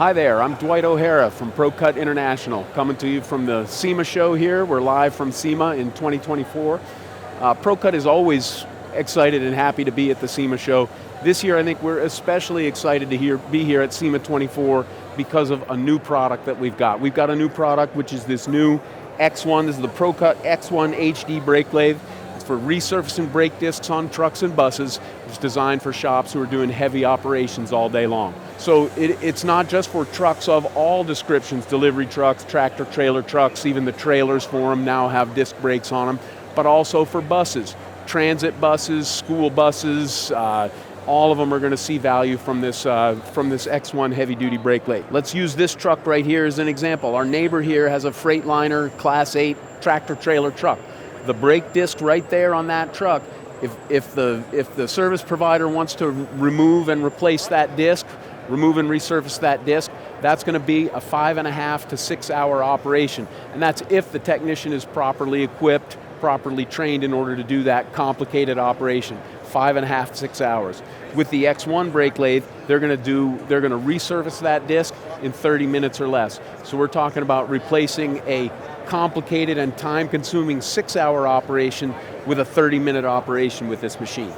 Hi there, I'm Dwight O'Hara from ProCut International, coming to you from the SEMA show here. We're live from SEMA in 2024. ProCut is always excited and happy to be at the SEMA show. This year I think we're especially excited to be here at SEMA 24 because of a new product that we've got. We've got a new product which is this new X1, this is the ProCut X1 HD brake lathe. It's for resurfacing brake discs on trucks and buses. It's designed for shops who are doing heavy operations all day long. So it's not just for trucks of all descriptions, delivery trucks, tractor trailer trucks, even the trailers for them now have disc brakes on them, but also for buses, transit buses, school buses, all of them are going to see value from this X1 heavy duty brake lathe. Let's use this truck right here as an example. Our neighbor here has a Freightliner Class 8 tractor trailer truck. The brake disc right there on that truck, if the service provider wants to remove and replace that disc, remove and resurface that disc, that's going to be a 5.5 to 6 hour operation. And that's if the technician is properly equipped, properly trained in order to do that complicated operation. 5.5 to 6 hours. With the X1 brake lathe, they're going to resurface that disc in 30 minutes or less. So we're talking about replacing a complicated and time-consuming 6-hour operation with a 30-minute operation with this machine.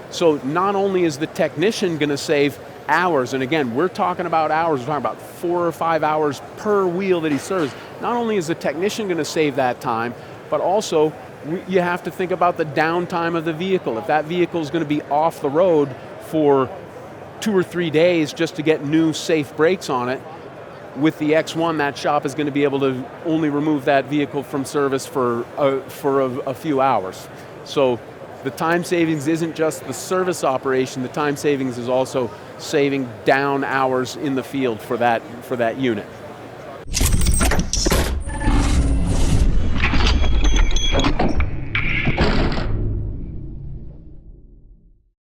So not only is the technician going to save hours, and again, we're talking about hours, we're talking about 4 or 5 hours per wheel that he serves. Not only is the technician going to save that time, but also you have to think about the downtime of the vehicle. If that vehicle is going to be off the road for 2 or 3 days just to get new safe brakes on it, with the X1, that shop is going to be able to only remove that vehicle from service for a few hours. So the time savings isn't just the service operation, the time savings is also saving down hours in the field for that unit.